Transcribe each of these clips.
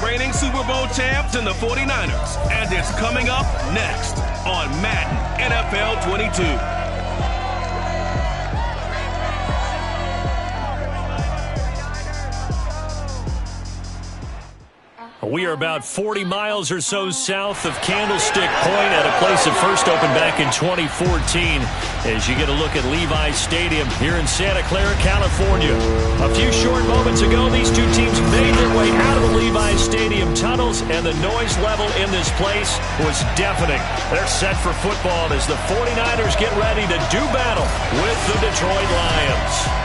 reigning Super Bowl champs and the 49ers. And it's coming up next on Madden NFL 22. We are about 40 miles or so south of Candlestick Point at a place that first opened back in 2014 as you get a look at Levi's Stadium here in Santa Clara, California. A few short moments ago, these two teams made their way out of the Levi's Stadium tunnels, and the noise level in this place was deafening. They're set for football as the 49ers get ready to do battle with the Detroit Lions.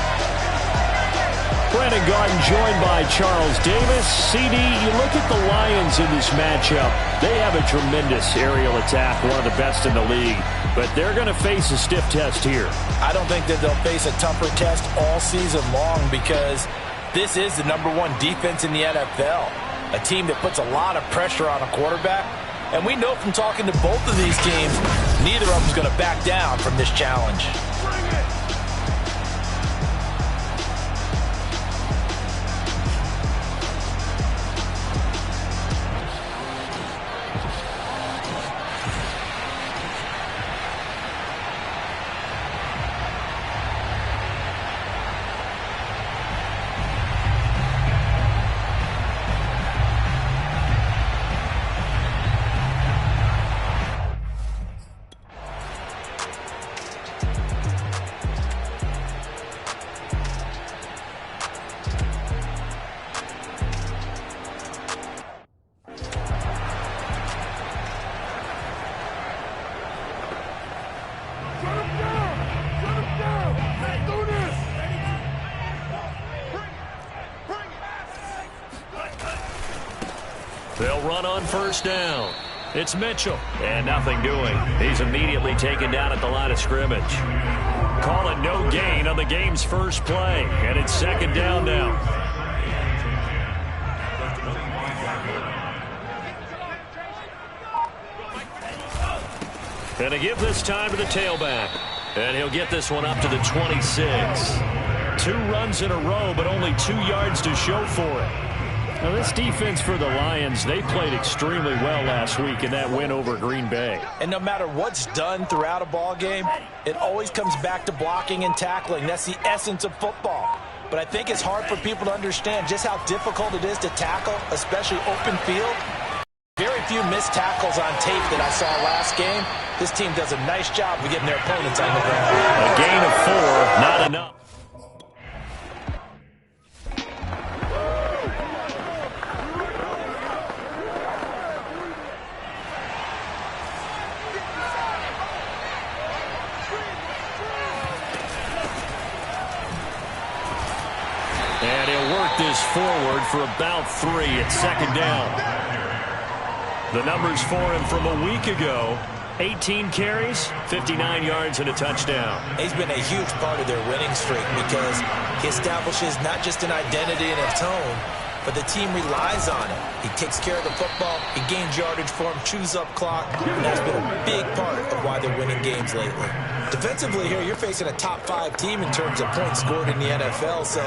Brandon Garden joined by Charles Davis. CD, you look at the Lions in this matchup. They have a tremendous aerial attack, one of the best in the league. But they're going to face a stiff test here. I don't think that they'll face a tougher test all season long because this is the #1 defense in the NFL. A team that puts a lot of pressure on a quarterback. And we know from talking to both of these teams, neither of them is going to back down from this challenge. They'll run on first down. It's Mitchell, and nothing doing. He's immediately taken down at the line of scrimmage. Call it no gain on the game's first play, and it's second down now. And to give this time to the tailback, and he'll get this one up to the 26. 2 runs in a row, but only 2 yards to show for it. Now, this defense for the Lions, they played extremely well last week in that win over Green Bay. And no matter what's done throughout a ball game, it always comes back to blocking and tackling. That's the essence of football. But I think it's hard for people to understand just how difficult it is to tackle, especially open field. Very few missed tackles on tape that I saw last game. This team does a nice job of getting their opponents on the ground. A gain of 4, not enough. And he'll work this forward for about 3 at second down. The numbers for him from a week ago: 18 carries, 59 yards, and a touchdown. He's been a huge part of their winning streak because he establishes not just an identity and a tone, but the team relies on it. He takes care of the football, he gains yardage for him, chews up clock, and that's been a big part of why they're winning games lately. Defensively here, you're facing a top 5 team in terms of points scored in the NFL, so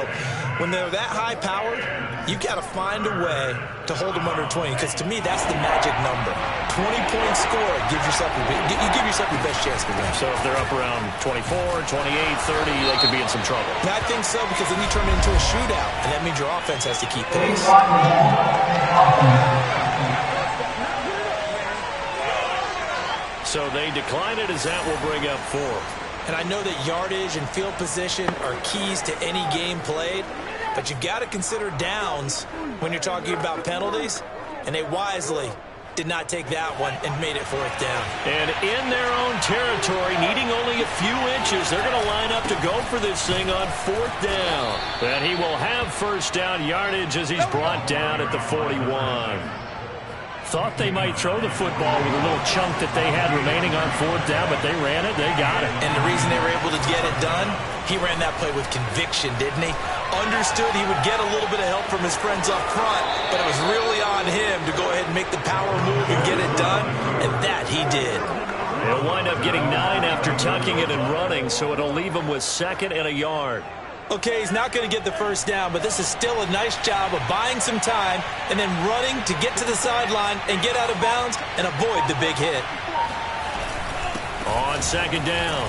when they're that high-powered, you've got to find a way to hold them under 20, because to me, that's the magic number. 20-point score, you give yourself your best chance to win. So if they're up around 24, 28, 30, they could be in some trouble. And I think so, because then you turn it into a shootout, and that means your offense has to keep pace. So they decline it as that will bring up 4. And I know that yardage and field position are keys to any game played, but you've got to consider downs when you're talking about penalties, and they wisely did not take that one and made it 4th down. And in their own territory, needing only a few inches, they're going to line up to go for this thing on 4th down. And he will have first down yardage as he's brought down at the 41. Thought they might throw the football with a little chunk that they had remaining on 4th down, but they ran it, they got it. And the reason they were able to get it done, he ran that play with conviction, didn't he? Understood he would get a little bit of help from his friends up front, but it was really on him to go ahead and make the power move and get it done, and that he did. He'll wind up getting 9 after tucking it and running, so it'll leave him with 2nd and a yard. Okay, he's not going to get the first down, but this is still a nice job of buying some time and then running to get to the sideline and get out of bounds and avoid the big hit. On second down,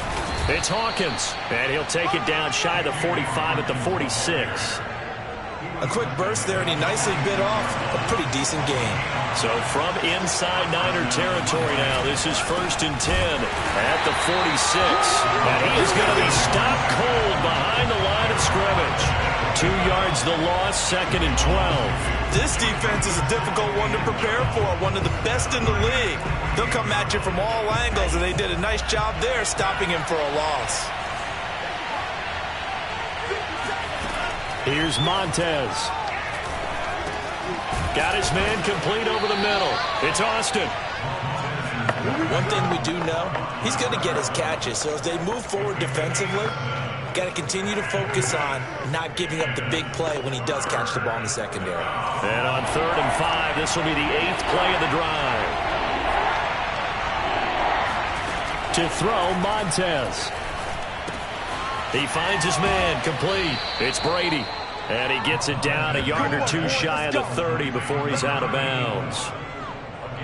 it's Hawkins, and he'll take it down shy of the 45 at the 46. A quick burst there, and he nicely bit off a pretty decent gain. So from inside Niner territory now, this is 1st and 10 at the 46. And he is going to be stopped cold behind the line of scrimmage. 2 yards the loss, 2nd and 12. This defense is a difficult one to prepare for, one of the best in the league. They'll come at you from all angles, and they did a nice job there stopping him for a loss. Here's Montez. Got his man complete over the middle. It's Austin. One thing we do know, he's going to get his catches. So as they move forward defensively, got to continue to focus on not giving up the big play when he does catch the ball in the secondary. And on 3rd and 5, this will be the 8th play of the drive. To throw, Montez. He finds his man complete. It's Brady. And he gets it down a yard or two shy of the 30 before he's out of bounds.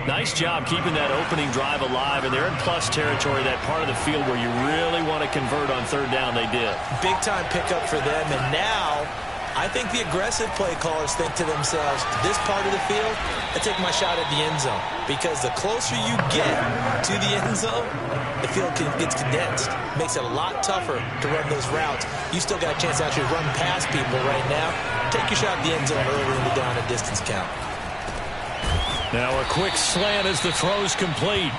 Nice job keeping that opening drive alive, and they're in plus territory, that part of the field where you really want to convert on 3rd down. They did. Big time pickup for them, and now I think the aggressive play callers think to themselves, this part of the field, I take my shot at the end zone, because the closer you get to the end zone, the field gets condensed. Makes it a lot tougher to run those routes. You still got a chance to actually run past people right now. Take your shot at the end zone early in the down and distance count. Now a quick slant as the throw's complete.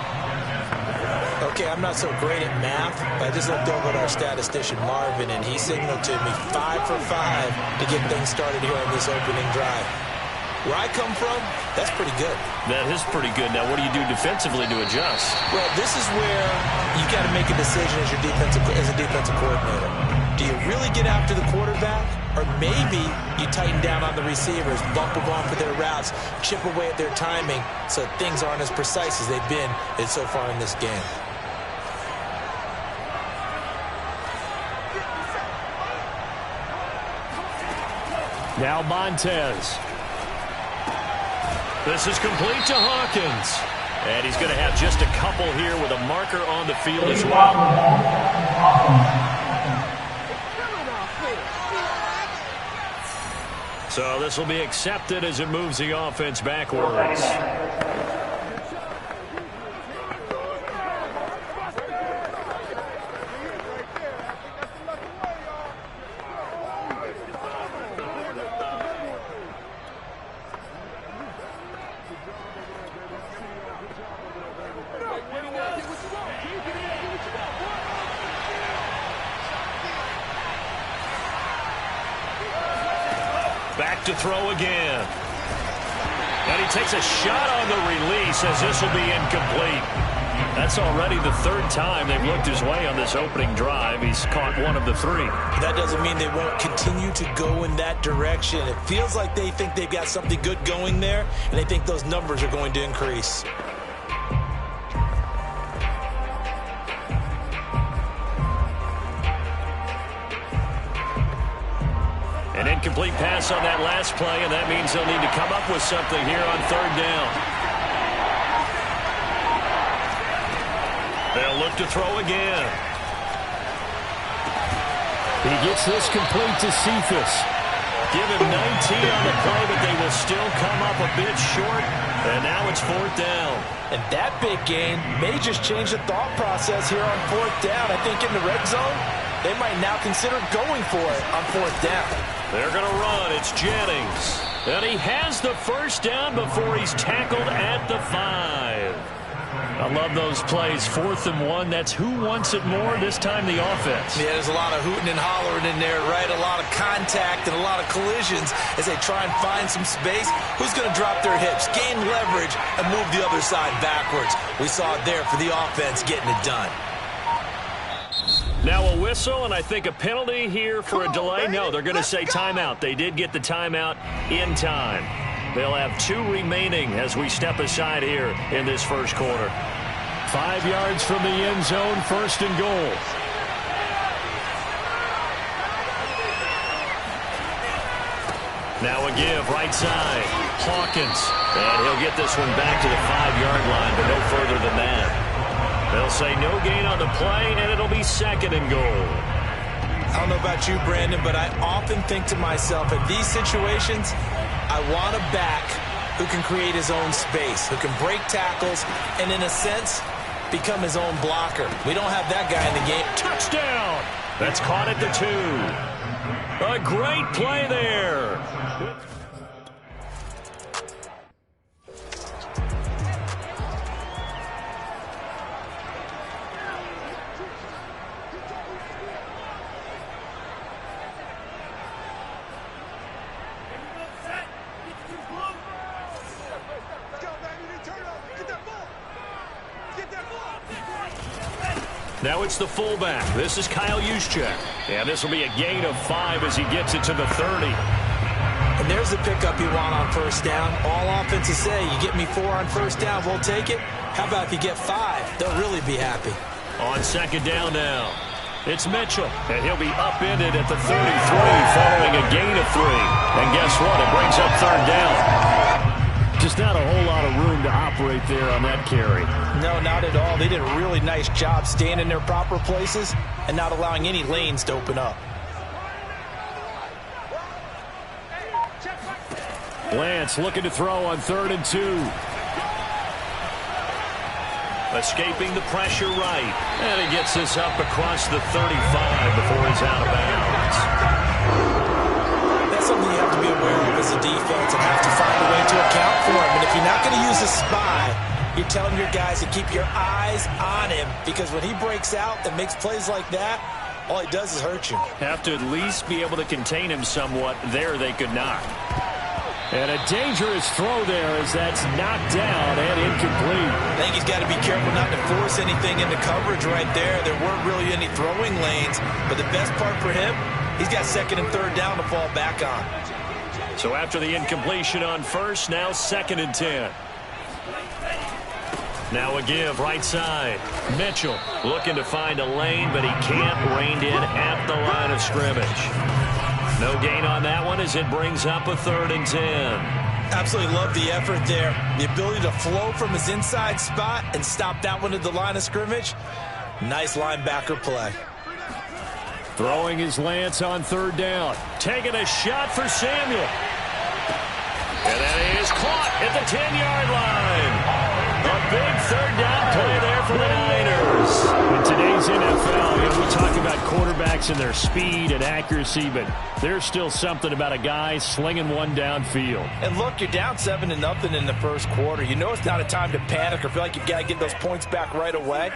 Okay, I'm not so great at math, but I just looked over at our statistician, Marvin, and he signaled to me 5 for 5 to get things started here on this opening drive. Where I come from, that's pretty good. That is pretty good. Now, what do you do defensively to adjust? Well, this is where you got to make a decision as a defensive coordinator. Do you really get after the quarterback, or maybe you tighten down on the receivers, bump them off for their routes, chip away at their timing, so things aren't as precise as they've been so far in this game. Now Montez. This is complete to Hawkins. And he's going to have just a couple here with a marker on the field as well. So this will be accepted as it moves the offense backwards. Back to throw again. And he takes a shot on the release as this will be incomplete. That's already the 3rd time they've looked his way on this opening drive. He's caught 1 of the 3. That doesn't mean they won't continue to go in that direction. It feels like they think they've got something good going there, and they think those numbers are going to increase. An incomplete pass on that last play, and that means they'll need to come up with something here on 3rd down. They'll look to throw again. He gets this complete to Cephas. Give him 19 on the play, but they will still come up a bit short, and now it's 4th down. And that big gain may just change the thought process here on 4th down. I think in the red zone, they might now consider going for it on 4th down. They're going to run. It's Jennings. And he has the first down before he's tackled at the 5. I love those plays. 4th and 1. That's who wants it more, this time the offense. Yeah, there's a lot of hooting and hollering in there, right? A lot of contact and a lot of collisions as they try and find some space. Who's going to drop their hips, gain leverage, and move the other side backwards? We saw it there for the offense getting it done. Now a whistle, and I think a penalty here for a delay. No, they're going to say timeout. They did get the timeout in time. They'll have 2 remaining as we step aside here in this first quarter. 5 yards from the end zone, 1st and goal. Now a give, right side. Hawkins. And he'll get this one back to the 5-yard line, but no further than that. They'll say no gain on the play, and it'll be 2nd and goal. I don't know about you, Brandon, but I often think to myself, in these situations, I want a back who can create his own space, who can break tackles, and in a sense, become his own blocker. We don't have that guy in the game. Touchdown! That's caught at the 2. A great play there. Now it's the fullback. This is Kyle Juszczyk. And this will be a gain of 5 as he gets it to the 30. And there's the pickup you want on first down. All offenses say, you get me 4 on first down, we'll take it. How about if you get 5? They'll really be happy. On 2nd down now, it's Mitchell. And he'll be upended at the 33 following a gain of 3. And guess what? It brings up 3rd down. Just not a whole lot of room to operate there on that carry. No, not at all. They did a really nice job staying in their proper places and not allowing any lanes to open up. Lance looking to throw on 3rd and 2. Escaping the pressure right. And he gets this up across the 35 before he's out of bounds. That's something you have to be aware of as a defense and have to find a way to account for him. And if you're not going to use a spy, you're telling your guys to keep your eyes on him, because when he breaks out and makes plays like that, all he does is hurt you. Have to at least be able to contain him somewhat. There they could not. And a dangerous throw there as that's knocked down and incomplete. I think he's got to be careful not to force anything into coverage right there. There weren't really any throwing lanes, but the best part for him, he's got 2nd and 3rd down to fall back on. So after the incompletion on 1st, now 2nd and 10. Now a give, right side. Mitchell looking to find a lane, but he can't. Reined in at the line of scrimmage. No gain on that one as it brings up a 3rd and 10. Absolutely love the effort there. The ability to flow from his inside spot and stop that one at the line of scrimmage. Nice linebacker play. Throwing his Lance on 3rd down. Taking a shot for Samuel. And that is caught at the 10-yard line. A big 3rd down play there for the Niners. In today's NFL, we talk about quarterbacks and their speed and accuracy, but there's still something about a guy slinging one downfield. And look, you're down 7-0 in the 1st quarter. You know it's not a time to panic or feel like you've got to get those points back right away.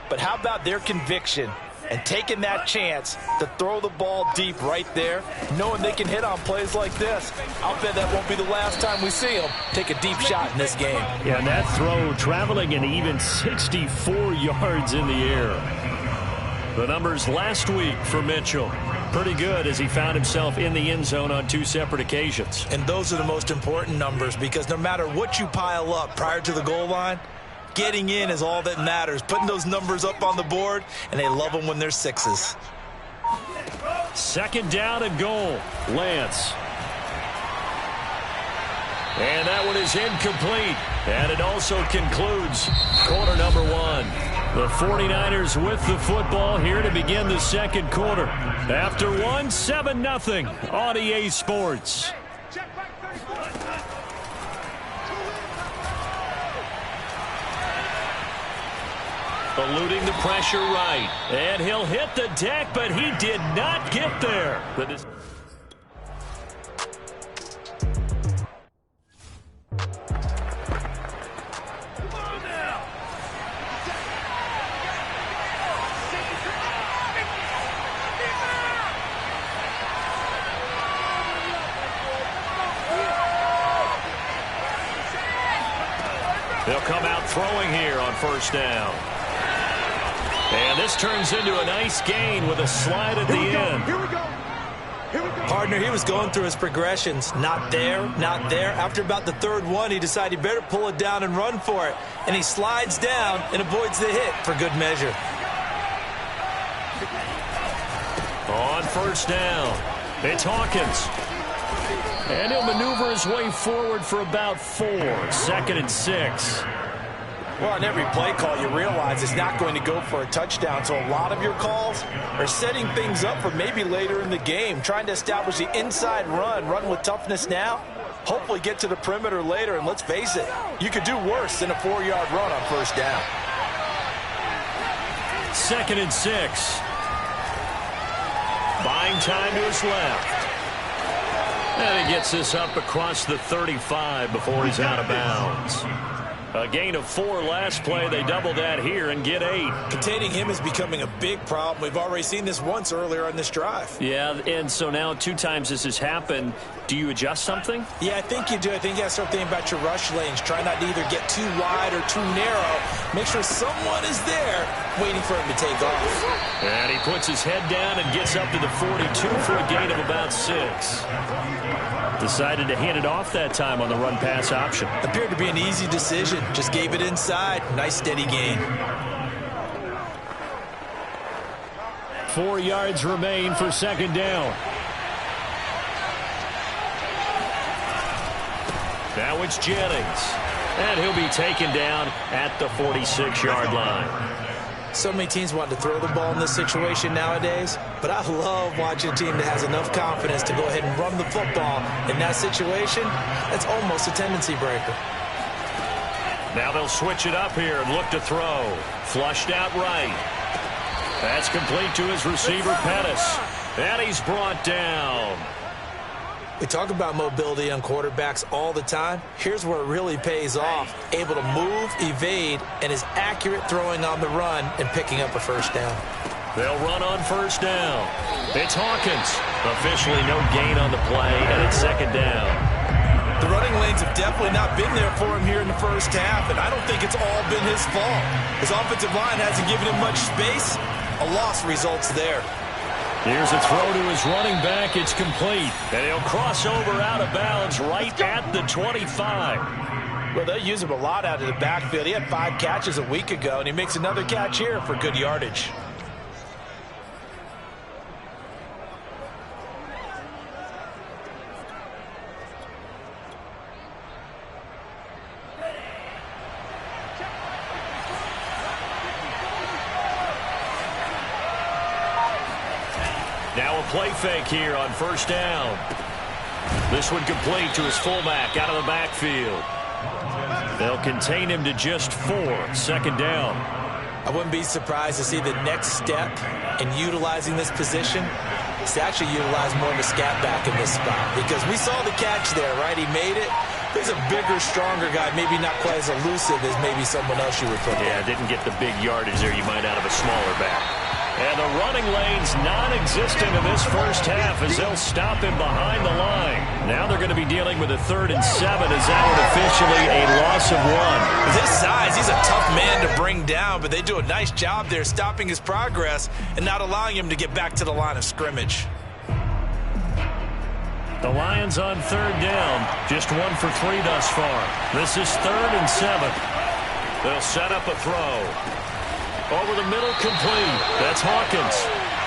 But how about their conviction and taking that chance to throw the ball deep right there, knowing they can hit on plays like this? I'll bet that won't be the last time we see them take a deep shot in this game. Yeah, and that throw traveling an even 64 yards in the air. The numbers last week for Mitchell, pretty good as he found himself in the end zone on 2 separate occasions. And those are the most important numbers, because no matter what you pile up prior to the goal line, getting in is all that matters. Putting those numbers up on the board, and they love them when they're 6s. 2nd down and goal. Lance. And that one is incomplete. And it also concludes quarter number 1. The 49ers with the football here to begin the 2nd quarter. After 1, 7-0 on EA Sports. Eluding the pressure right. And he'll hit the deck, but he did not get there. They'll come out throwing here on 1st down. And this turns into a nice gain with a slide at the end. Here we go. Partner, he was going through his progressions. Not there, not there. After about the 3rd one, he decided he better pull it down and run for it. And he slides down and avoids the hit for good measure. On 1st down, it's Hawkins. And he'll maneuver his way forward for about 4. 2nd and 6. Well, on every play call, you realize it's not going to go for a touchdown. So a lot of your calls are setting things up for maybe later in the game, trying to establish the inside run with toughness now, hopefully get to the perimeter later. And let's face it, you could do worse than a 4-yard run on first down. 2nd and 6. Buying time to his left. And he gets this up across the 35 before he's out of bounds. A gain of 4 last play. They double that here and get 8. Containing him is becoming a big problem. We've already seen this once earlier on this drive. Yeah, and so now 2 times this has happened. Do you adjust something? Yeah, I think you do. I think you have to start thinking about your rush lanes. Try not to either get too wide or too narrow. Make sure someone is there waiting for him to take off. And he puts his head down and gets up to the 42 for a gain of about 6. Decided to hand it off that time on the run-pass option. Appeared to be an easy decision. Just gave it inside. Nice steady gain. 4 yards remain for 2nd down. Now it's Jennings. And he'll be taken down at the 46-yard line. So many teams want to throw the ball in this situation nowadays, but I love watching a team that has enough confidence to go ahead and run the football. In that situation, that's almost a tendency breaker. Now they'll switch it up here and look to throw. Flushed out right. That's complete to his receiver, Pettis. And he's brought down. We talk about mobility on quarterbacks all the time. Here's where it really pays off. Able to move, evade, and is accurate throwing on the run and picking up a first down. They'll run on first down. It's Hawkins. Officially no gain on the play, and it's 2nd down. The running lanes have definitely not been there for him here in the first half, and I don't think it's all been his fault. His offensive line hasn't given him much space. A loss results there. Here's a throw to his running back. It's complete. And he'll cross over out of bounds right at the 25. Well, they'll use him a lot out of the backfield. He had 5 catches a week ago, and he makes another catch here for good yardage. Now a play fake here on first down. This one complete to his fullback out of the backfield. They'll contain him to just 4. 2nd down. I wouldn't be surprised to see the next step in utilizing this position is to actually utilize more of a scat back in this spot, because we saw the catch there, right? He made it. He's a bigger, stronger guy, maybe not quite as elusive as maybe someone else you would put there. Yeah, didn't get the big yardage there you might out of a smaller back. And the running lane's non-existent in this first half as they'll stop him behind the line. Now they're going to be dealing with a 3rd and 7 as that one officially a loss of 1. With his size, he's a tough man to bring down, but they do a nice job there stopping his progress and not allowing him to get back to the line of scrimmage. The Lions on 3rd down, just 1 for 3 thus far. This is 3rd and 7. They'll set up a throw. Over the middle, complete. That's Hawkins.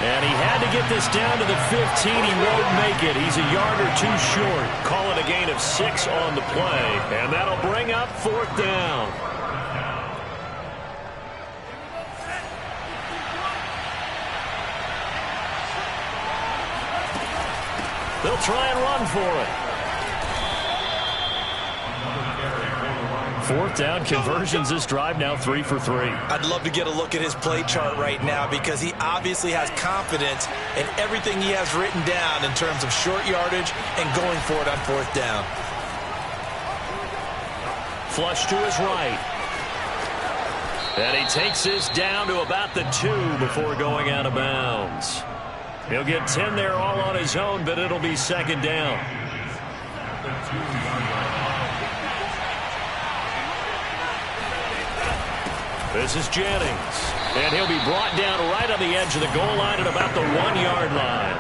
And he had to get this down to the 15. He won't make it. He's a yard or 2 short. Call it a gain of 6 on the play. And that'll bring up 4th down. They'll try and run for it. 4th down conversions this drive, now 3 for 3. I'd love to get a look at his play chart right now, because he obviously has confidence in everything he has written down in terms of short yardage and going for it on 4th down. Flush to his right. And he takes this down to about the 2 before going out of bounds. He'll get 10 there all on his own, but it'll be 2nd down. This is Jennings. And he'll be brought down right on the edge of the goal line at about the 1-yard line.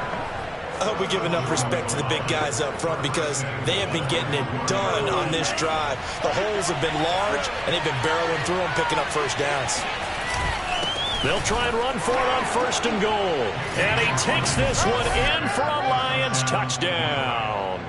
I hope we give enough respect to the big guys up front, because they have been getting it done on this drive. The holes have been large, and they've been barreling through them, picking up first downs. They'll try and run for it on 1st and goal. And he takes this one in for a Lions touchdown.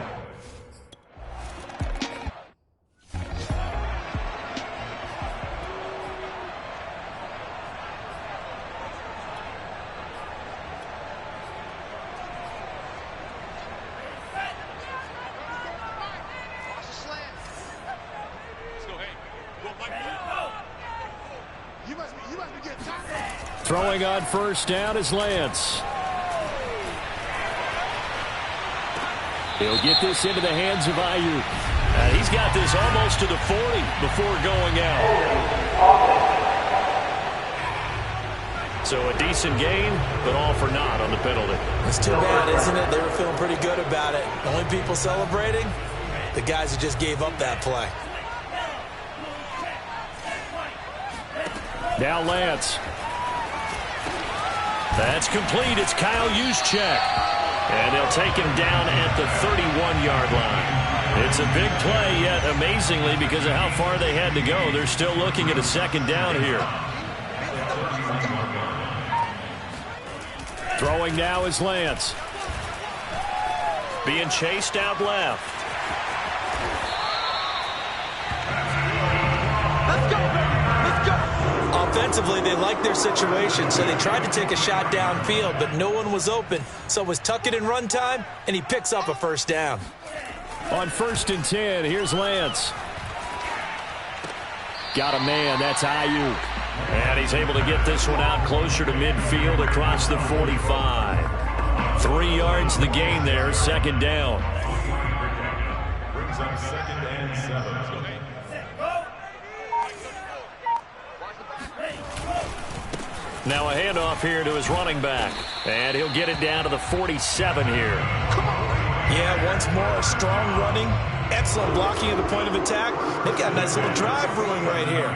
Throwing on first down is Lance. He'll get this into the hands of Ayuk. And he's got this almost to the 40 before going out. So a decent gain, but all for naught on the penalty. It's too bad, isn't it? They were feeling pretty good about it. Only people celebrating, the guys who just gave up that play. Now Lance. That's complete. It's Kyle Juszczyk. And they'll take him down at the 31-yard line. It's a big play, yet amazingly, because of how far they had to go, they're still looking at a second down here. Throwing now is Lance. Being chased out left. Let's go, baby. Let's go. Offensively, they liked their situation, so they tried to take a shot downfield, but no one was open. So it was tuck it in run time, and he picks up a first down. On 1st and 10, here's Lance. Got a man, that's Ayuk. And he's able to get this one out closer to midfield across the 45. 3 yards the gain there, second down. Brings up 2nd and 7. Now a handoff here to his running back. And he'll get it down to the 47 here. Yeah, once more, strong running, excellent blocking at the point of attack. They've got a nice little drive brewing right here.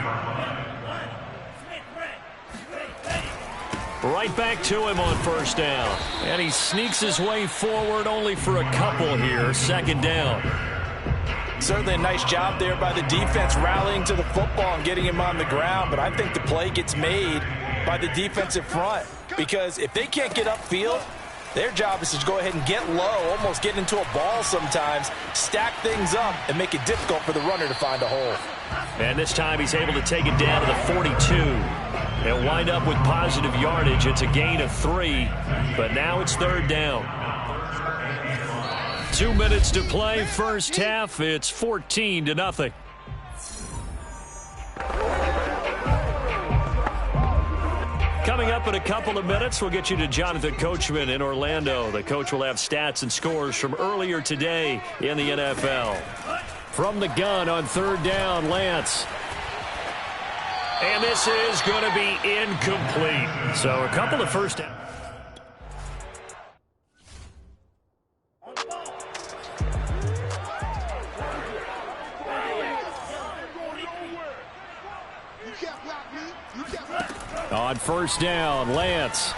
Right back to him on first down. And he sneaks his way forward only for a couple here, second down. Certainly a nice job there by the defense rallying to the football and getting him on the ground. But I think the play gets made by the defensive front. Because if they can't get upfield, their job is to go ahead and get low, almost get into a ball sometimes, stack things up, and make it difficult for the runner to find a hole. And this time he's able to take it down to the 42. They'll wind up with positive yardage. It's a gain of 3, but now it's third down. 2 minutes to play, first half. It's 14-0. Coming up in a couple of minutes, we'll get you to Jonathan Coachman in Orlando. The coach will have stats and scores from earlier today in the NFL. From the gun on third down, Lance. And this is going to be incomplete. So a couple of first down. On first down, Lance.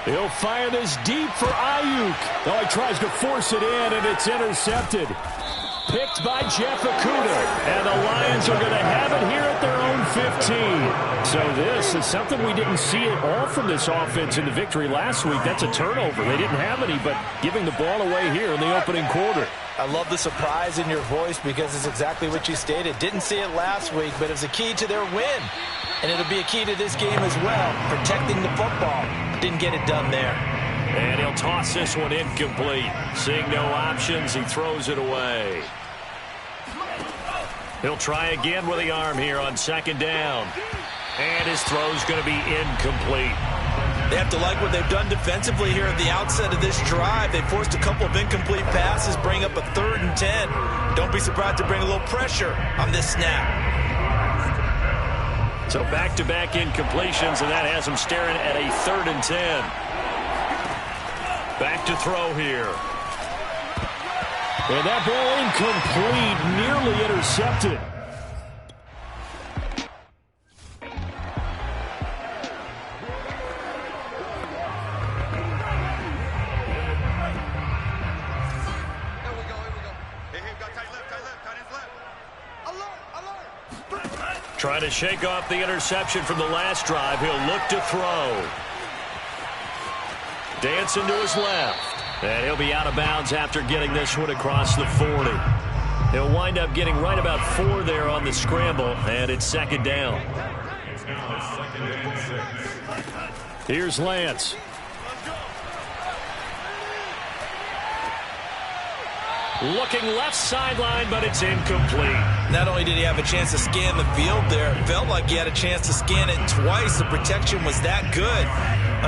He'll fire this deep for Ayuk. Oh, he tries to force it in, and it's intercepted. Picked by Jeff Okudah. And the Lions are going to have it here at their own 15. So this is something we didn't see at all from this offense in the victory last week. That's a turnover. They didn't have any, but giving the ball away here in the opening quarter. I love the surprise in your voice because it's exactly what you stated. Didn't see it last week, but it was a key to their win. And it'll be a key to this game as well, protecting the football. Didn't get it done there. And he'll toss this one incomplete. Seeing no options, he throws it away. He'll try again with the arm here on second down. And his throw's going to be incomplete. They have to like what they've done defensively here at the outset of this drive. They forced a couple of incomplete passes, bring up a 3rd and 10. Don't be surprised to bring a little pressure on this snap. So back-to-back incompletions, and that has them staring at a 3rd and 10. Back to throw here. And that ball incomplete, nearly intercepted. Trying to shake off the interception from the last drive. He'll look to throw. Dancing to his left. And he'll be out of bounds after getting this one across the 40. He'll wind up getting right about 4 there on the scramble, and it's second down. Here's Lance. Looking left sideline, but it's incomplete. Not only did he have a chance to scan the field there, it felt like he had a chance to scan it twice. The protection was that good.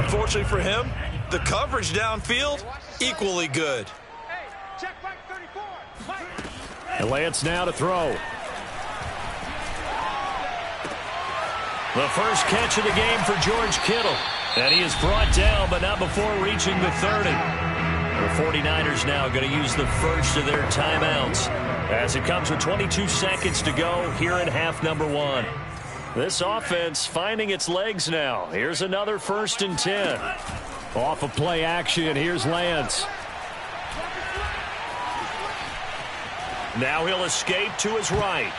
Unfortunately for him, the coverage downfield, equally good. And Lance now to throw. The first catch of the game for George Kittle. And he is brought down, but not before reaching the 30. The 49ers now going to use the first of their timeouts as it comes with 22 seconds to go here in half number 1. This offense finding its legs now. Here's another 1st and 10. Off of play action, here's Lance. Now he'll escape to his right.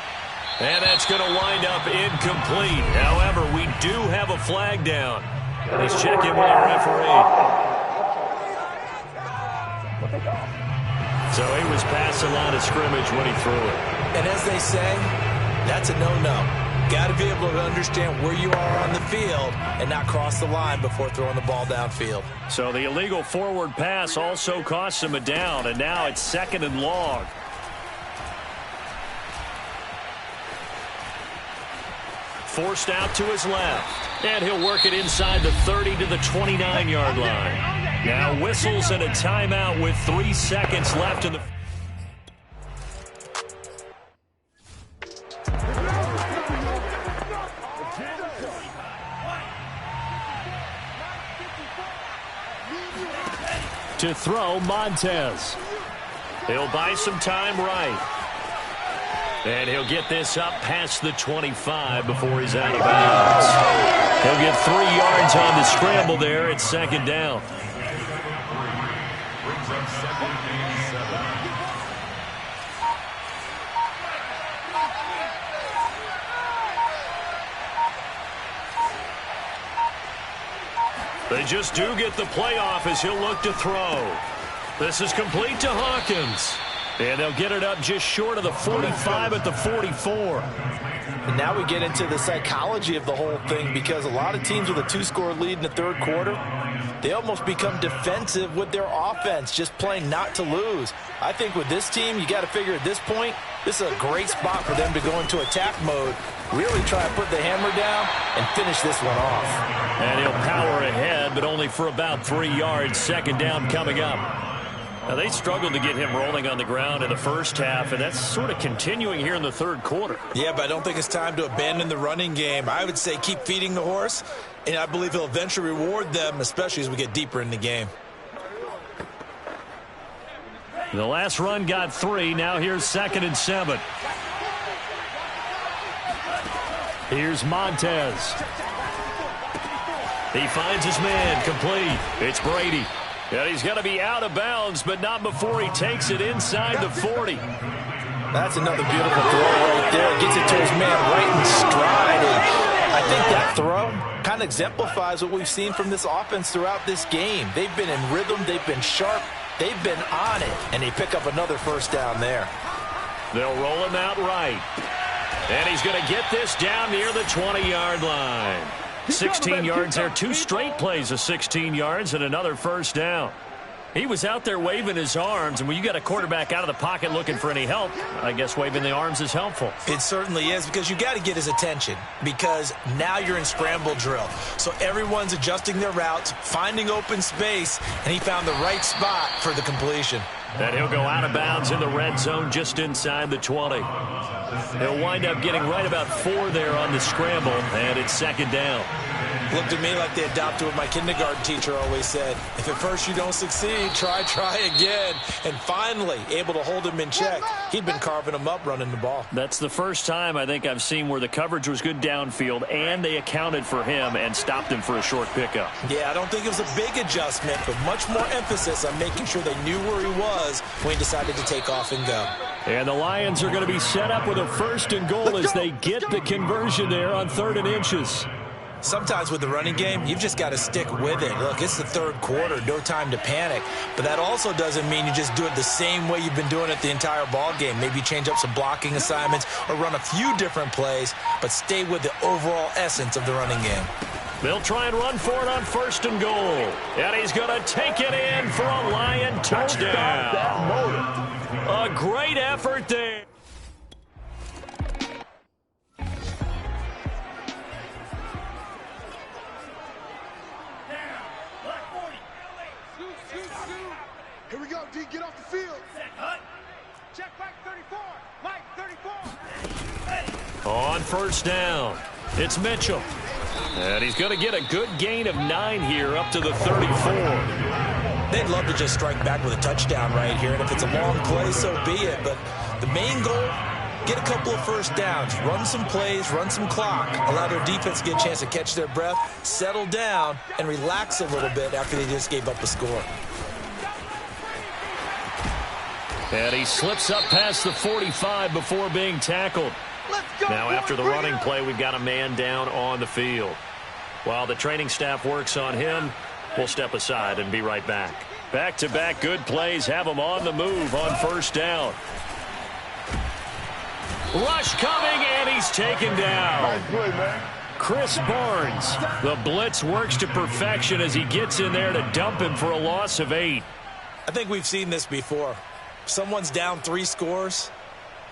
And that's going to wind up incomplete. However, we do have a flag down. Let's check in with our referee. So he was past the line of scrimmage when he threw it. And as they say, that's a no-no. Got to be able to understand where you are on the field and not cross the line before throwing the ball downfield. So the illegal forward pass also cost him a down, and now it's 2nd and long. Forced out to his left, and he'll work it inside the 30 to the 29-yard line. Now whistles and a timeout with 3 seconds left in the... To throw, Montez. He'll buy some time right. And he'll get this up past the 25 before he's out of bounds. He'll get 3 yards on the scramble there. It's 2nd down. Brings up 2nd and 7. They just do get the playoff as he'll look to throw. This is complete to Hawkins. And they'll get it up just short of the 45 at the 44. And now we get into the psychology of the whole thing, because a lot of teams with a 2-score lead in the 3rd quarter, they almost become defensive with their offense, just playing not to lose. I think with this team, you got to figure at this point, this is a great spot for them to go into attack mode, really try to put the hammer down and finish this one off. And he'll power ahead, but only for about 3 yards. 2nd down coming up. Now, they struggled to get him rolling on the ground in the first half, and that's sort of continuing here in the 3rd quarter. Yeah, but I don't think it's time to abandon the running game. I would say keep feeding the horse, and I believe he'll eventually reward them, especially as we get deeper in the game. The last run got 3. Now here's 2nd and 7. Here's Montez. He finds his man, complete. It's Brady. And he's going to be out of bounds, but not before he takes it inside the 40. That's another beautiful throw right there. Gets it to his man right in stride. And I think that throw kind of exemplifies what we've seen from this offense throughout this game. They've been in rhythm. They've been sharp. They've been on it. And they pick up another 1st down there. They'll roll him out right. And he's going to get this down near the 20-yard line. 16 yards there. 2 straight plays of 16 yards and another 1st down. He was out there waving his arms, and when you got a quarterback out of the pocket looking for any help, I guess waving the arms is helpful. It certainly is, because you got to get his attention, because now you're in scramble drill. So everyone's adjusting their routes, finding open space, and he found the right spot for the completion. And he'll go out of bounds in the red zone just inside the 20. He'll wind up getting right about 4 there on the scramble, and it's 2nd down. Looked to me like they adopted what my kindergarten teacher always said. If at first you don't succeed, try again. And finally, able to hold him in check. He'd been carving him up running the ball. That's the first time I think I've seen where the coverage was good downfield, and they accounted for him and stopped him for a short pickup. Yeah, I don't think it was a big adjustment, but much more emphasis on making sure they knew where he was when he decided to take off and go. And the Lions are going to be set up with a 1st and goal as they get the conversion there on 3rd and inches. Sometimes with the running game, you've just got to stick with it. Look, it's the 3rd quarter, no time to panic. But that also doesn't mean you just do it the same way you've been doing it the entire ball game. Maybe change up some blocking assignments or run a few different plays, but stay with the overall essence of the running game. They'll try and run for it on 1st and goal. And he's going to take it in for a Lion touchdown. A great effort there. Here we go, D. Get off the field. Check back 34. Mike, 34. On first down, it's Mitchell. And he's going to get a good gain of 9 here up to the 34. They'd love to just strike back with a touchdown right here, and if it's a long play, so be it. But the main goal, get a couple of first downs, run some plays, run some clock, allow their defense to get a chance to catch their breath, settle down, and relax a little bit after they just gave up a score. And he slips up past the 45 before being tackled. Now after the running play, we've got a man down on the field. While the training staff works on him, we'll step aside and be right back. Back-to-back good plays have him on the move on first down. Rush coming, and he's taken down. Nice play, man. Chris Barnes. The blitz works to perfection as he gets in there to dump him for a loss of 8. I think we've seen this before. Someone's down 3 scores.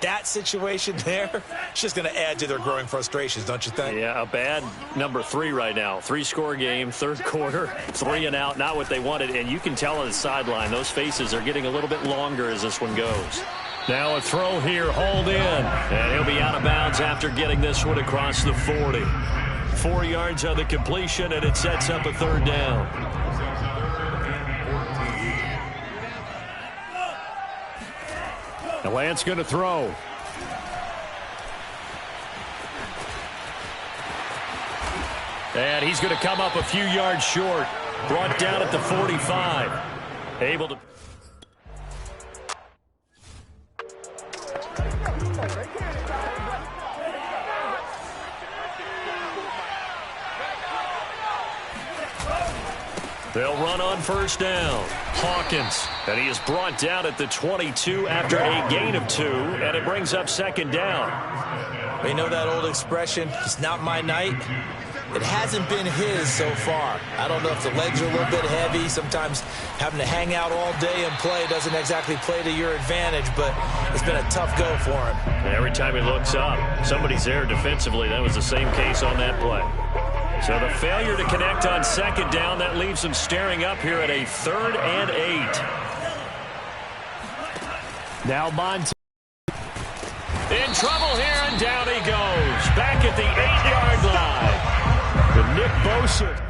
That situation there, it's just going to add to their growing frustrations, don't you think? Yeah, a bad number 3 right now. 3-score game, third quarter, 3 and out, not what they wanted. And you can tell on the sideline, those faces are getting a little bit longer as this one goes. Now a throw here, hauled in. And he'll be out of bounds after getting this one across the 40. 4 yards on the completion, and it sets up a third down. Lance going to throw. And he's going to come up a few yards short. Brought down at the 45. Able to... They'll run on first down. Hawkins, and he is brought down at the 22 after a gain of 2, and it brings up second down. We know that old expression, it's not my night. It hasn't been his so far. I don't know if the legs are a little bit heavy. Sometimes having to hang out all day and play doesn't exactly play to your advantage, but it's been a tough go for him. Every time he looks up, somebody's there defensively. That was the same case on that play. So the failure to connect on second down, that leaves him staring up here at a 3rd and 8. Now Monte in trouble here, and down he goes. Back at the 8-yard line. The Nick Bosa.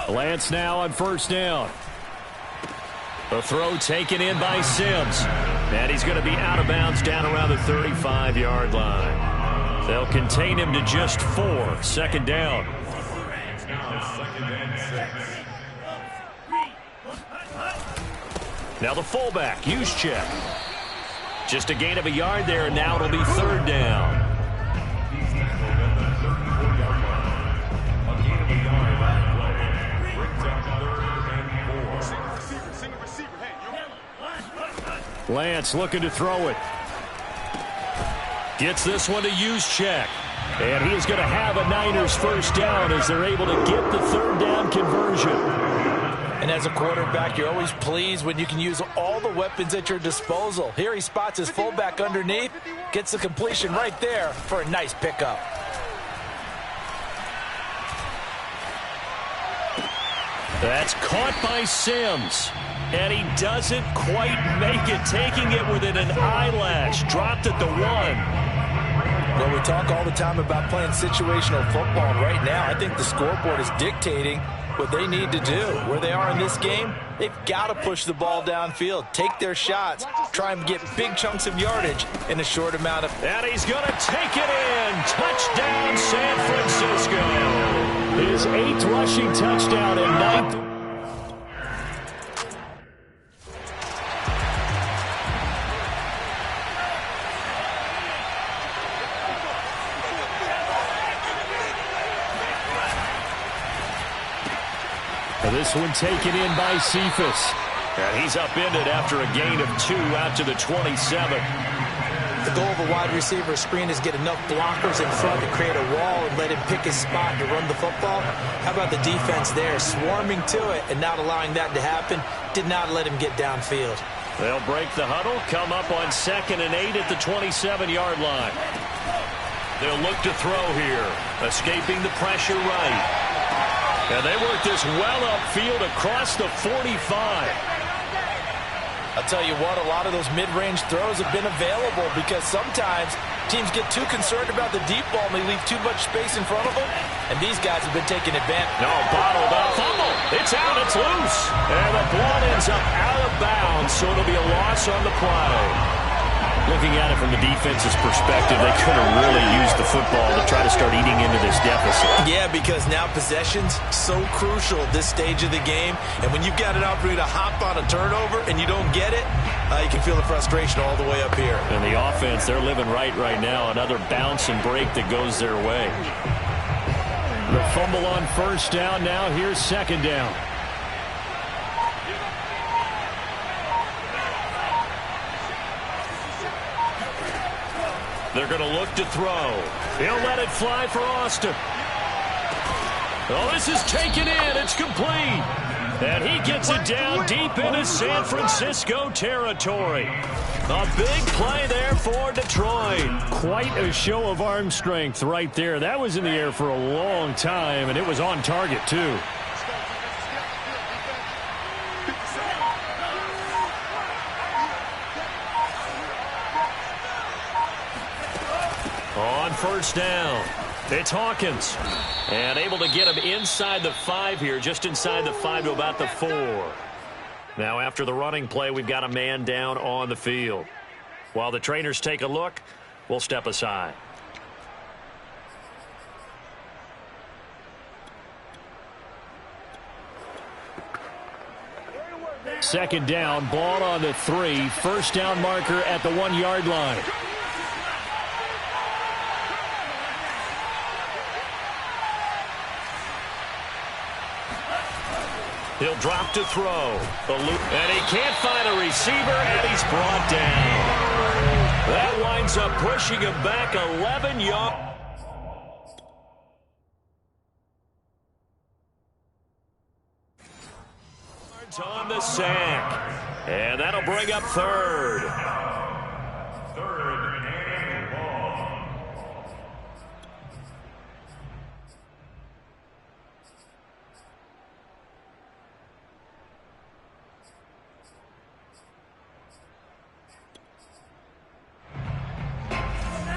Lance now on first down. The throw taken in by Sims. And he's going to be out of bounds down around the 35-yard line. They'll contain him to just 4. Second down. Now the fullback, Juszczyk. Just a gain of a yard there, and now it'll be third down. Lance looking to throw it. Gets this one to Juszczyk. And he is going to have a Niners first down as they're able to get the third down conversion. And as a quarterback, you're always pleased when you can use all the weapons at your disposal. Here he spots his fullback underneath, gets the completion right there for a nice pickup. That's caught by Sims. And he doesn't quite make it, taking it within an eyelash. Dropped at the 1. Well, we talk all the time about playing situational football. Right now, I think the scoreboard is dictating what they need to do. Where they are in this game, they've got to push the ball downfield, take their shots, try and get big chunks of yardage in a short amount of... And he's going to take it in. Touchdown, San Francisco. His 8th rushing touchdown and 9th... This one taken in by Cephas. And he's upended after a gain of 2 out to the 27. The goal of a wide receiver screen is get enough blockers in front to create a wall and let him pick his spot to run the football. How about the defense there, swarming to it and not allowing that to happen? Did not let him get downfield. They'll break the huddle, come up on 2nd and 8 at the 27-yard line. They'll look to throw here, escaping the pressure right. And they work this well upfield across the 45. I'll tell you what, a lot of those mid-range throws have been available because sometimes teams get too concerned about the deep ball and they leave too much space in front of them, and these guys have been taking advantage. No, bottled up. Fumble. It's out. It's loose. And the ball ends up out of bounds, so it'll be a loss on the play. Looking at it from the defense's perspective, they could have really used the football to try to start eating into this deficit. Yeah, because now possession's so crucial at this stage of the game. And when you've got an opportunity to hop on a turnover and you don't get it, you can feel the frustration all the way up here. And the offense, they're living right now. Another bounce and break that goes their way. The fumble on 1st down. Now here's 2nd down. They're going to look to throw. He'll let it fly for Austin. Oh, this is taken in. It's complete. And he gets it down deep into San Francisco territory. A big play there for Detroit. Quite a show of arm strength right there. That was in the air for a long time, and it was on target, too. On 1st down, it's Hawkins. And able to get him inside the 5 here, just inside the 5 to about the 4. Now after the running play, we've got a man down on the field. While the trainers take a look, we'll step aside. Second down, ball on the 3. 1st down marker at the 1-yard line. He'll drop to throw. And he can't find a receiver, and he's brought down. That winds up pushing him back 11 yards. On the sack. And that'll bring up 3rd.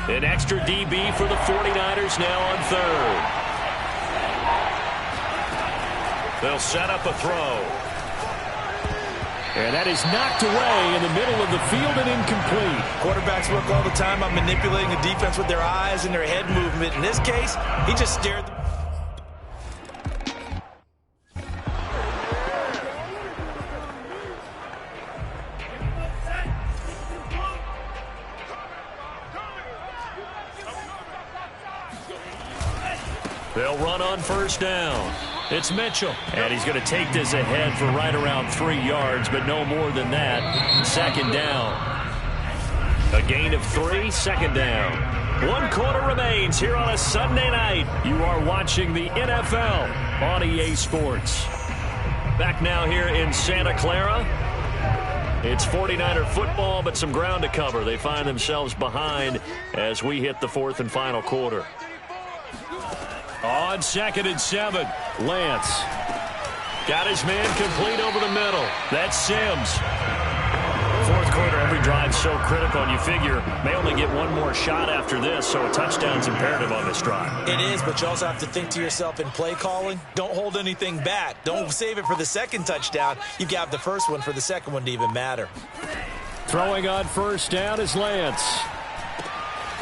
An extra DB for the 49ers now on 3rd. They'll set up a throw. And that is knocked away in the middle of the field and incomplete. Quarterbacks work all the time on manipulating the defense with their eyes and their head movement. In this case, he just stared. They'll run on 1st down. It's Mitchell. And he's going to take this ahead for right around 3 yards, but no more than that. 2nd down. A gain of 3, 2nd down. 1 quarter remains here on a Sunday night. You are watching the NFL on EA Sports. Back now here in Santa Clara. It's 49er football, but some ground to cover. They find themselves behind as we hit the 4th and final quarter. On 2nd and 7, Lance. Got his man complete over the middle. That's Sims. 4th quarter, every drive's so critical, and you figure may only get one more shot after this, so a touchdown's imperative on this drive. It is, but you also have to think to yourself in play calling, don't hold anything back. Don't save it for the 2nd touchdown. You got the 1st one for the 2nd one to even matter. Throwing on 1st down is Lance.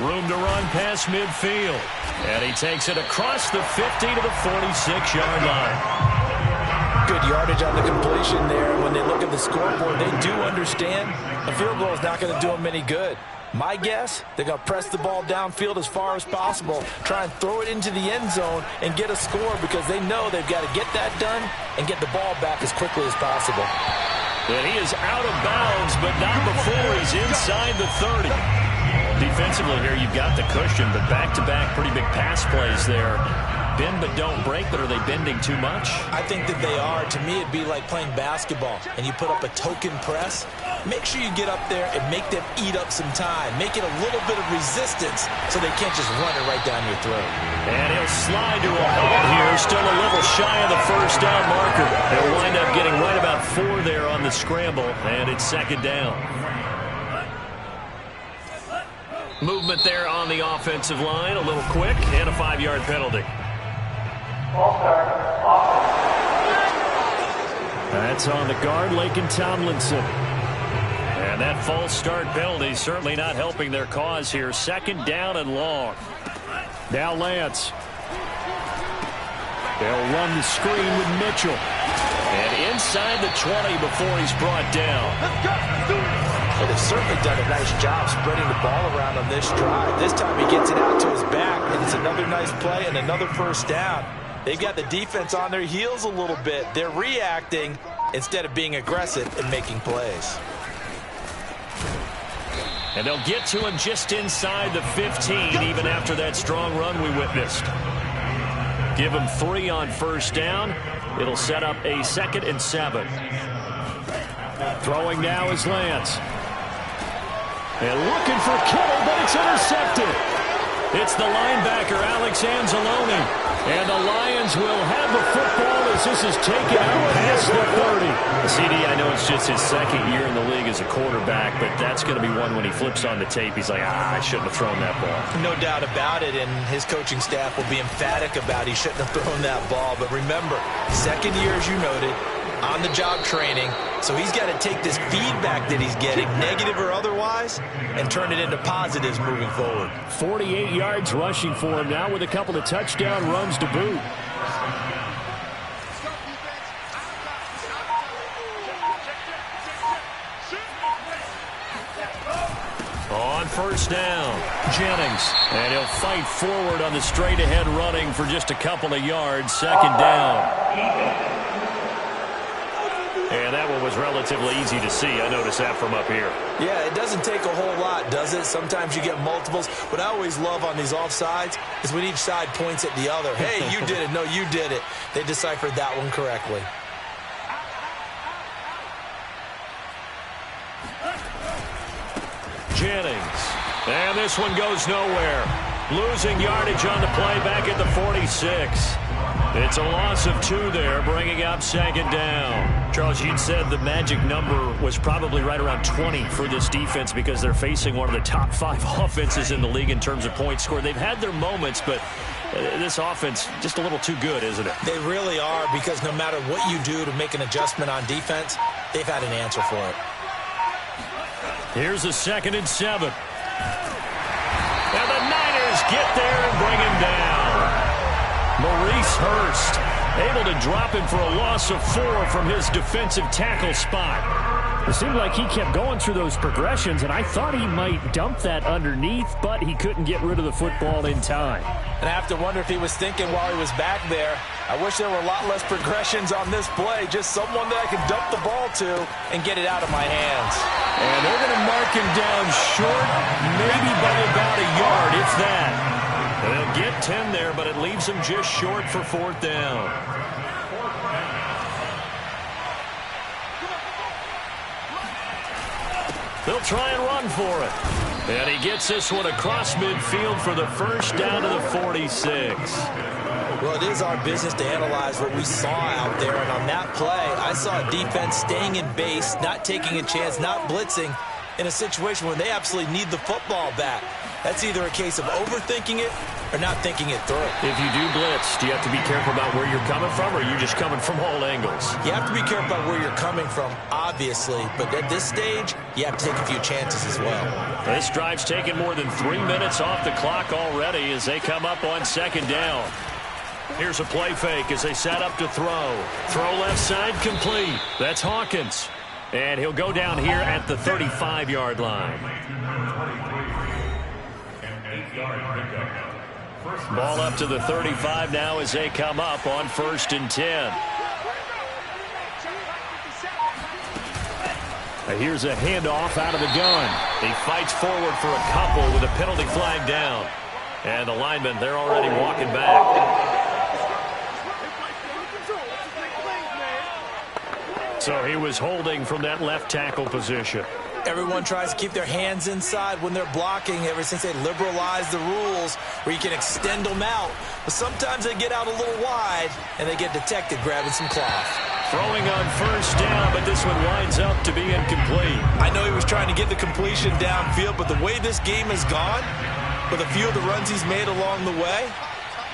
Room to run past midfield. And he takes it across the 50 to the 46-yard line. Good yardage on the completion there. When they look at the scoreboard, they do understand a field goal is not going to do them any good. My guess, they're going to press the ball downfield as far as possible, try and throw it into the end zone and get a score because they know they've got to get that done and get the ball back as quickly as possible. And he is out of bounds, but not before he's inside the 30. Defensively here, you've got the cushion, but back-to-back pretty big pass plays there. Bend but don't break, but are they bending too much? I think that they are. To me, it'd be like playing basketball, and you put up a token press. Make sure you get up there and make them eat up some time. Make it a little bit of resistance so they can't just run it right down your throat. And he'll slide to a halt here. Still a little shy of the first down marker. They'll wind up getting right about 4 there on the scramble, and it's second down. Movement there on the offensive line, a little quick, and a 5-yard penalty. That's on the guard, Laken Tomlinson. And that false start penalty certainly not helping their cause here. Second down and long. Now Lance. They'll run the screen with Mitchell. And inside the 20 before he's brought down. Well, they've certainly done a nice job spreading the ball around on this drive. This time he gets it out to his back, and it's another nice play and another first down. They've got the defense on their heels a little bit. They're reacting instead of being aggressive and making plays. And they'll get to him just inside the 15, even after that strong run we witnessed. Give him 3 on first down. It'll set up a 2nd and 7. Throwing now is Lance. And looking for Kittle, but it's intercepted. It's the linebacker, Alex Anzalone. And the Lions will have the football as this is taken out past the 30. CD, I know it's just his 2nd year in the league as a quarterback, but that's going to be one when he flips on the tape. He's like, I shouldn't have thrown that ball. No doubt about it, and his coaching staff will be emphatic about he shouldn't have thrown that ball. But remember, 2nd year, as you noted, on-the-job training. So he's got to take this feedback that he's getting, negative or otherwise, and turn it into positives moving forward. 48 yards rushing for him now with a couple of touchdown runs to boot. On first down, Jennings. And he'll fight forward on the straight-ahead running for just a couple of yards. Second down. And that one was relatively easy to see. I noticed that from up here. Yeah, it doesn't take a whole lot, does it? Sometimes you get multiples. What I always love on these offsides is when each side points at the other. Hey, you did it. No, you did it. They deciphered that one correctly. Jennings. And this one goes nowhere. Losing yardage on the play back at the 46. It's a loss of 2 there, bringing up second down. Charles, you'd said the magic number was probably right around 20 for this defense because they're facing one of the top 5 offenses in the league in terms of points scored. They've had their moments, but this offense just a little too good, isn't it? They really are, because no matter what you do to make an adjustment on defense, they've had an answer for it. Here's a 2nd and 7. And the Niners get there and bring him down. Maurice Hurst able to drop him for a loss of 4 from his defensive tackle spot. It seemed like he kept going through those progressions, and I thought he might dump that underneath, but he couldn't get rid of the football in time. And I have to wonder if he was thinking while he was back there, I wish there were a lot less progressions on this play, just someone that I could dump the ball to and get it out of my hands. And they're going to mark him down short, maybe by about a yard, if that. They'll get 10 there, but it leaves them just short for 4th down. They'll try and run for it. And he gets this one across midfield for the first down to the 46. Well, it is our business to analyze what we saw out there. And on that play, I saw a defense staying in base, not taking a chance, not blitzing in a situation where they absolutely need the football back. That's either a case of overthinking it or not thinking it through. If you do blitz, do you have to be careful about where you're coming from, or are you just coming from all angles? You have to be careful about where you're coming from, obviously, but at this stage, you have to take a few chances as well. This drive's taken more than 3 minutes off the clock already as they come up on second down. Here's a play fake as they set up to throw. Throw left side complete. That's Hawkins. And he'll go down here at the 35-yard line. Ball up to the 35 now as they come up on 1st and 10. Here's a handoff out of the gun. He fights forward for a couple with a penalty flag down. And the linemen, they're already walking back. So he was holding from that left tackle position. Everyone tries to keep their hands inside when they're blocking ever since they liberalized the rules where you can extend them out. But sometimes they get out a little wide and they get detected grabbing some cloth. Throwing on first down, but this one winds up to be incomplete. I know he was trying to get the completion downfield, but the way this game has gone, with a few of the runs he's made along the way,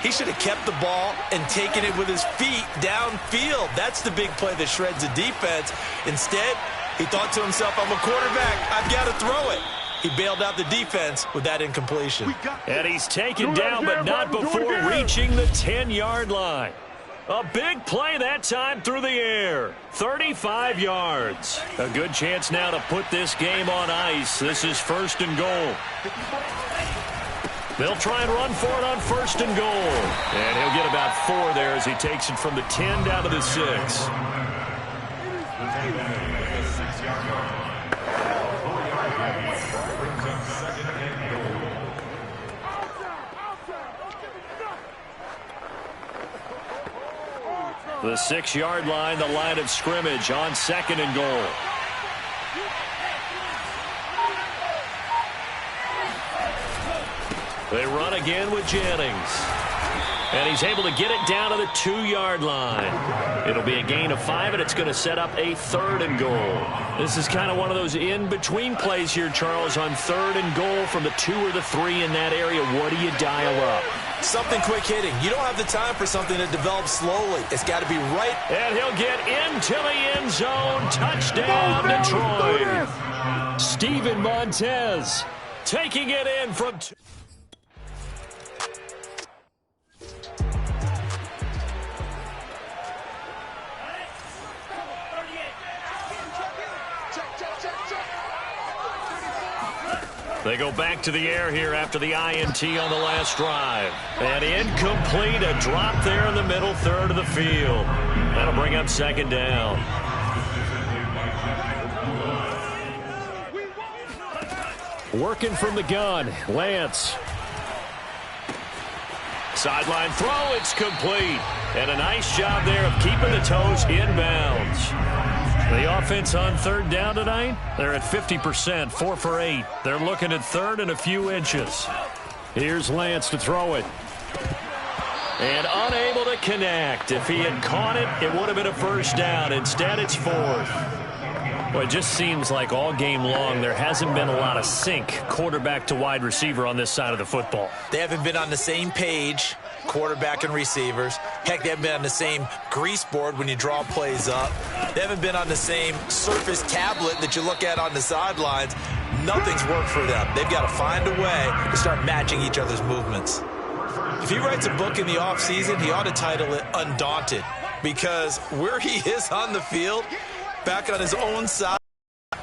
he should have kept the ball and taken it with his feet downfield. That's the big play that shreds the defense. Instead, he thought to himself, I'm a quarterback. I've got to throw it. He bailed out the defense with that incompletion. And he's taken down, but not before reaching the 10-yard line. A big play that time through the air. 35 yards. A good chance now to put this game on ice. This is 1st and goal. They'll try and run for it on 1st and goal. And he'll get about 4 there as he takes it from the 10 down to the 6. The 6-yard line, the line of scrimmage on 2nd and goal. They run again with Jennings. And he's able to get it down to the 2-yard line. It'll be a gain of 5, and it's going to set up a 3rd and goal. This is kind of one of those in-between plays here, Charles, on 3rd and goal from the 2 or the 3 in that area. What do you dial up? Something quick hitting. You don't have the time for something that develops slowly. It's got to be right. And he'll get into the end zone. Touchdown, Detroit. Steven Montez taking it in from 2. They go back to the air here after the INT on the last drive. And incomplete, a drop there in the middle third of the field. That'll bring up 2nd down. Working from the gun, Lance. Sideline throw, it's complete. And a nice job there of keeping the toes inbounds. The offense on 3rd down tonight, they're at 50%, 4 for 8. They're looking at 3rd and a few inches. Here's Lance to throw it. And unable to connect. If he had caught it, it would have been a 1st down. Instead, it's 4th. Well, it just seems like all game long there hasn't been a lot of sync quarterback to wide receiver on this side of the football. They haven't been on the same page, quarterback and receivers. Heck, they haven't been on the same grease board when you draw plays up. They haven't been on the same surface tablet that you look at on the sidelines. Nothing's worked for them. They've got to find a way to start matching each other's movements. If he writes a book in the offseason, he ought to title it Undaunted, because where he is on the field, back on his own side,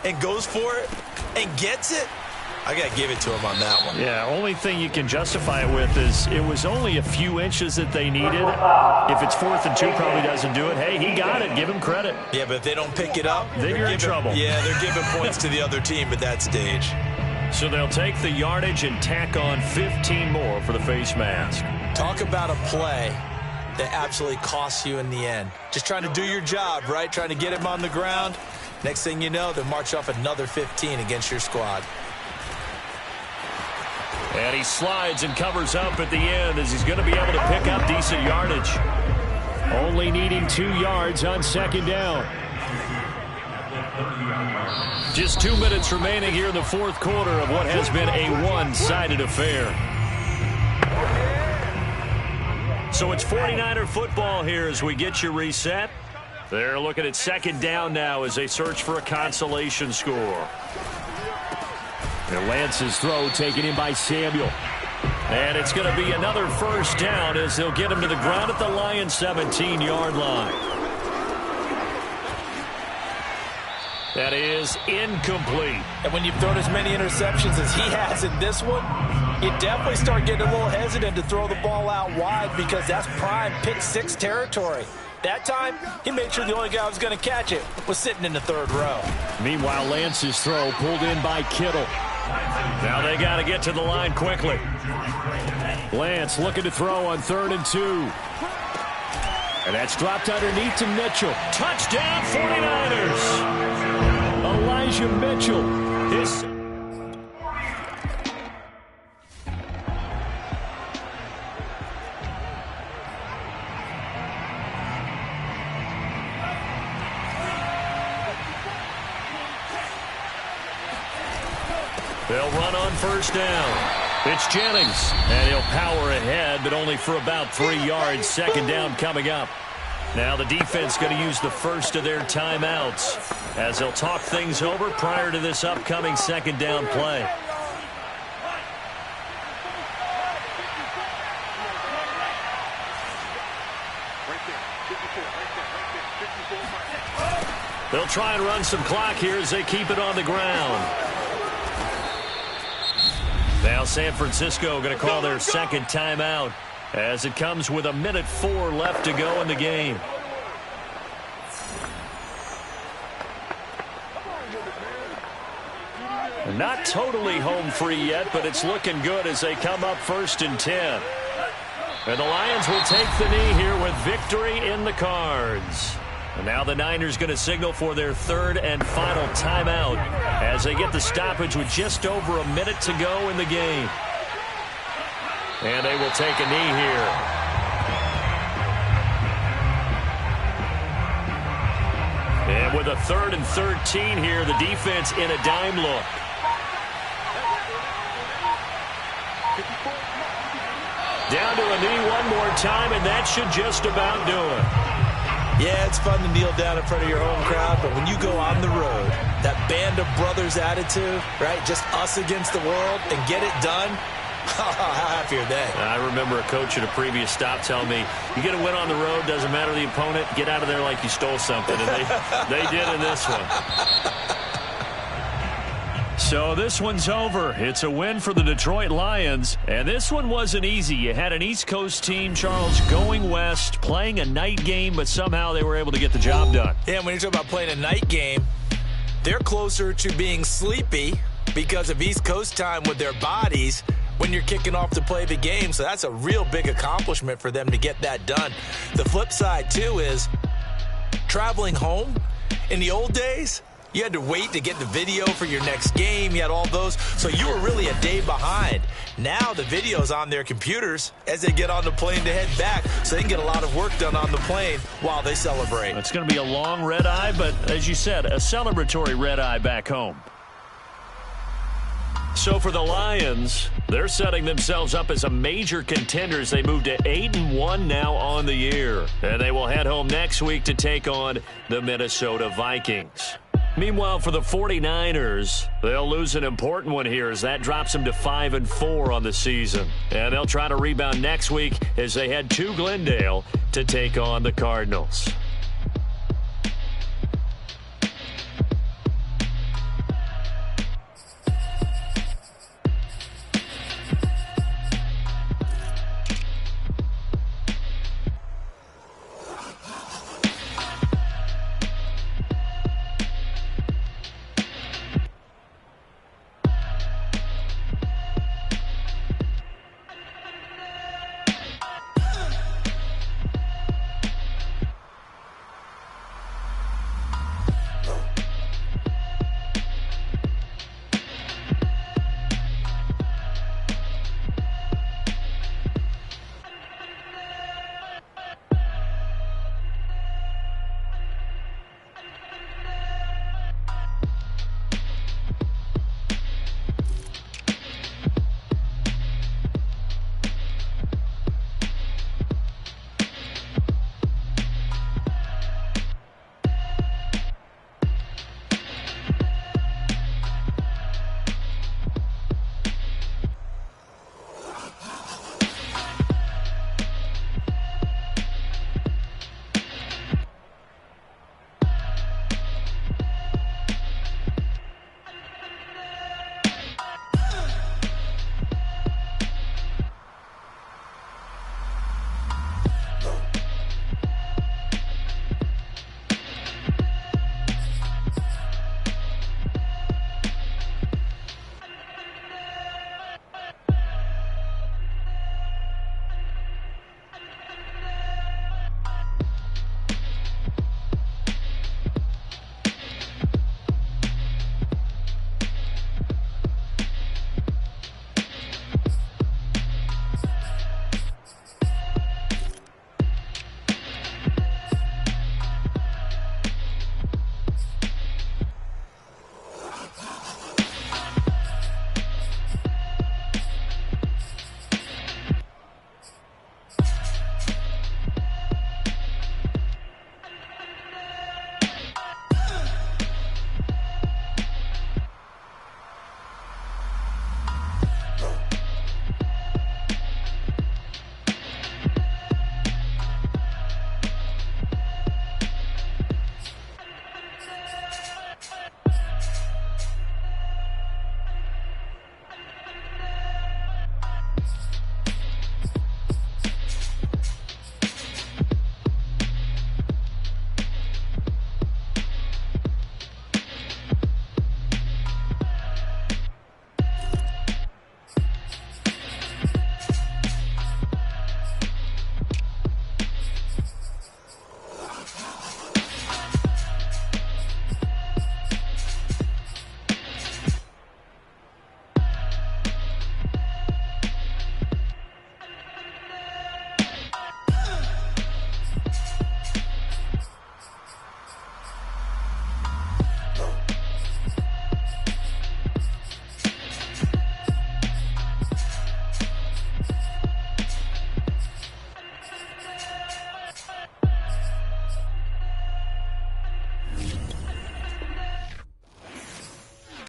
and goes for it and gets it, I got to give it to him on that one. Yeah, only thing you can justify it with is it was only a few inches that they needed. If it's 4th and 2, probably doesn't do it. Hey, he got it. Give him credit. Yeah, but if they don't pick it up, then you're in trouble. Yeah, they're giving points to the other team at that stage. So they'll take the yardage and tack on 15 more for the face mask. Talk about a play that absolutely costs you in the end. Just trying to do your job, right? Trying to get him on the ground. Next thing you know, they'll march off another 15 against your squad. And he slides and covers up at the end as he's going to be able to pick up decent yardage. Only needing 2 yards on 2nd down. Just 2 minutes remaining here in the 4th quarter of what has been a one-sided affair. So it's 49er football here as we get you reset. They're looking at 2nd down now as they search for a consolation score. And Lance's throw taken in by Samuel. And it's going to be another 1st down as they'll get him to the ground at the Lions' 17-yard line. That is incomplete. And when you've thrown as many interceptions as he has in this one, you definitely start getting a little hesitant to throw the ball out wide because that's prime pick 6 territory. That time, he made sure the only guy who was going to catch it was sitting in the third row. Meanwhile, Lance's throw pulled in by Kittle. Now they got to get to the line quickly. Lance looking to throw on 3rd and 2. And that's dropped underneath to Mitchell. Touchdown 49ers. Elijah Mitchell. They'll run on 1st down. It's Jennings, and he'll power ahead, but only for about 3 yards. 2nd down coming up. Now the defense going to use the first of their timeouts as they'll talk things over prior to this upcoming 2nd down play. They'll try and run some clock here as they keep it on the ground. Now San Francisco going to call their 2nd timeout as it comes with 1:04 left to go in the game. Not totally home free yet, but it's looking good as they come up 1st and 10. And the Lions will take the knee here with victory in the cards. And now the Niners going to signal for their 3rd and final timeout as they get the stoppage with just over 1 minute to go in the game. And they will take a knee here. And with a 3rd and 13 here, the defense in a dime look. Down to a knee one more time, and that should just about do it. Yeah, it's fun to kneel down in front of your home crowd, but when you go on the road, that band of brothers attitude, right, just us against the world, and get it done, how happy are they? I remember a coach at a previous stop telling me, you get a win on the road, doesn't matter the opponent, get out of there like you stole something, and they did in this one. So this one's over. It's a win for the Detroit Lions. And this one wasn't easy. You had an East Coast team, Charles, going west, playing a night game, but somehow they were able to get the job done. Yeah, when you talk about playing a night game, they're closer to being sleepy because of East Coast time with their bodies when you're kicking off to play the game. So that's a real big accomplishment for them to get that done. The flip side, too, is traveling home in the old days, you had to wait to get the video for your next game. You had all those. So you were really a day behind. Now the video's on their computers as they get on the plane to head back. So they can get a lot of work done on the plane while they celebrate. It's going to be a long red eye, but as you said, a celebratory red eye back home. So for the Lions, they're setting themselves up as a major contender as they move to 8-1 now on the year. And they will head home next week to take on the Minnesota Vikings. Meanwhile, for the 49ers, they'll lose an important one here as that drops them to 5-4 on the season. And they'll try to rebound next week as they head to Glendale to take on the Cardinals.